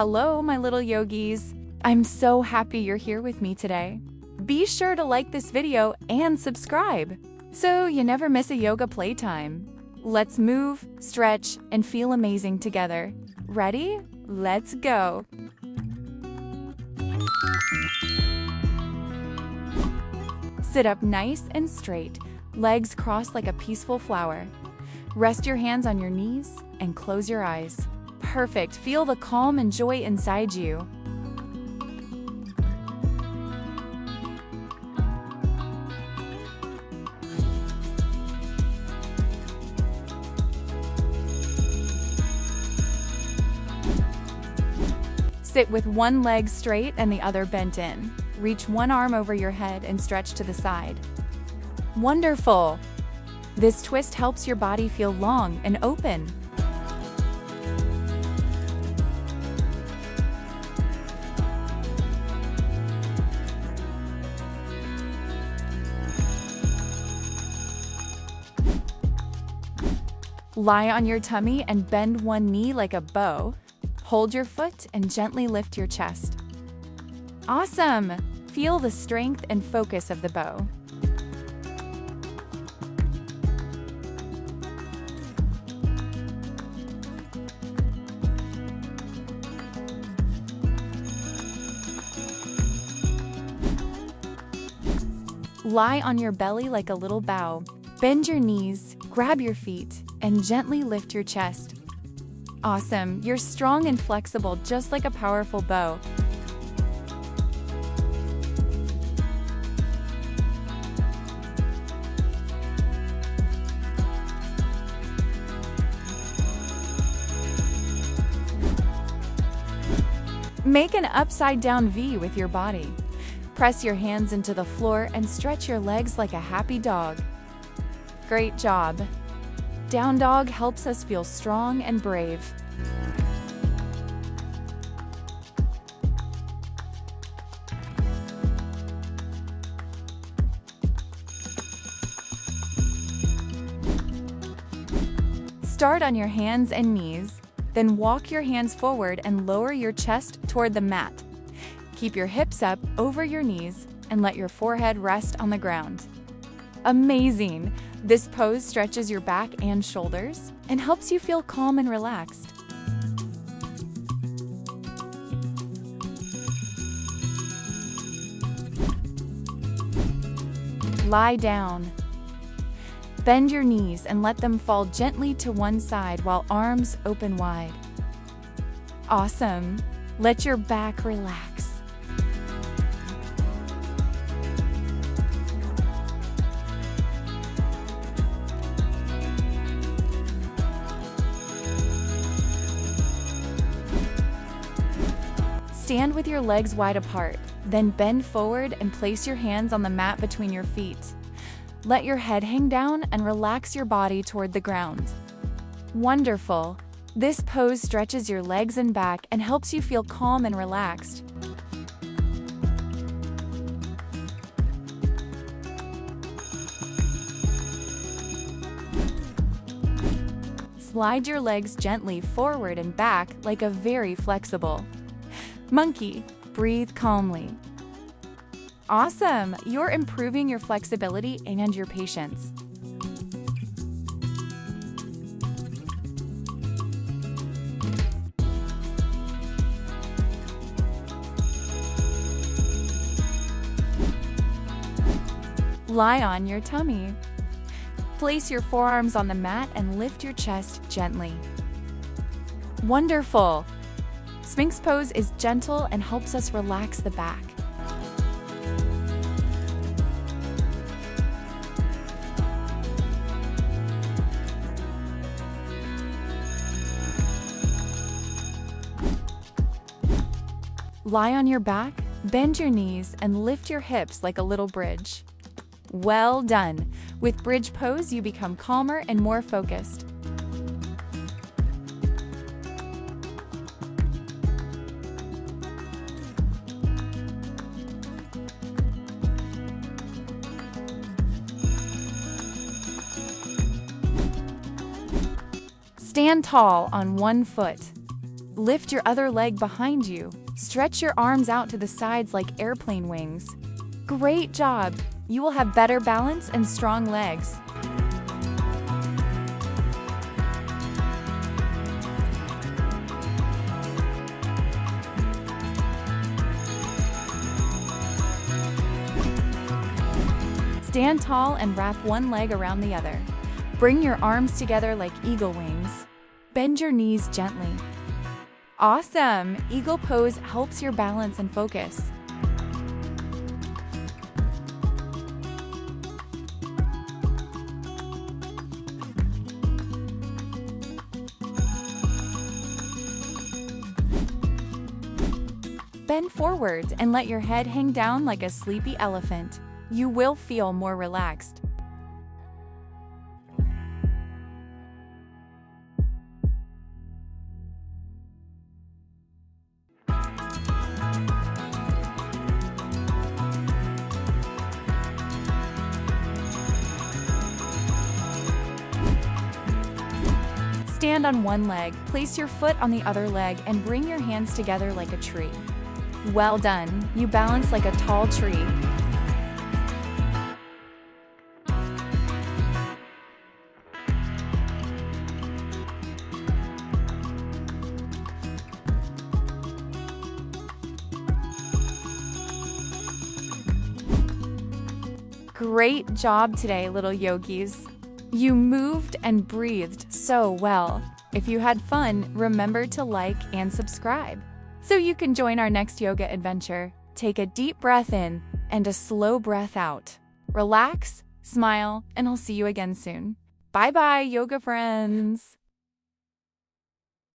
Hello, my little yogis. I'm so happy you're here with me today. Be sure to like this video and subscribe so you never miss a yoga playtime. Let's move, stretch, and feel amazing together. Ready? Let's go. Sit up nice and straight, legs crossed like a peaceful flower. Rest your hands on your knees and close your eyes. Perfect. Feel the calm and joy inside you. Sit with one leg straight and the other bent in. Reach one arm over your head and stretch to the side. Wonderful! This twist helps your body feel long and open. Lie on your tummy and bend one knee like a bow. Hold your foot and gently lift your chest. Awesome! Feel the strength and focus of the bow. Lie on your belly like a little bow. Bend your knees, grab your feet, and gently lift your chest. Awesome! You're strong and flexible just like a powerful bow. Make an upside-down V with your body. Press your hands into the floor and stretch your legs like a happy dog. Great job! Down dog helps us feel strong and brave. Start on your hands and knees, then walk your hands forward and lower your chest toward the mat. Keep your hips up over your knees and let your forehead rest on the ground. Amazing! This pose stretches your back and shoulders and helps you feel calm and relaxed. Lie down. Bend your knees and let them fall gently to one side while arms open wide. Awesome! Let your back relax. Stand with your legs wide apart, then bend forward and place your hands on the mat between your feet. Let your head hang down and relax your body toward the ground. Wonderful! This pose stretches your legs and back and helps you feel calm and relaxed. Slide your legs gently forward and back like a very flexible monkey. Breathe calmly. Awesome! You're improving your flexibility and your patience. Lie on your tummy. Place your forearms on the mat and lift your chest gently. Wonderful! Sphinx pose is gentle and helps us relax the back. Lie on your back, bend your knees, and lift your hips like a little bridge. Well done! With bridge pose, you become calmer and more focused. Stand tall on one foot. Lift your other leg behind you. Stretch your arms out to the sides like airplane wings. Great job! You will have better balance and strong legs. Stand tall and wrap one leg around the other. Bring your arms together like eagle wings. Bend your knees gently. Awesome! Eagle pose helps your balance and focus. Bend forward and let your head hang down like a sleepy elephant. You will feel more relaxed. Stand on one leg, place your foot on the other leg, and bring your hands together like a tree. Well done, you balance like a tall tree. Great job today, little yogis. You moved and breathed so well. If you had fun, remember to like and subscribe so you can join our next yoga adventure. Take a deep breath in and a slow breath out. Relax, smile, and I'll see you again soon. Bye-bye, yoga friends.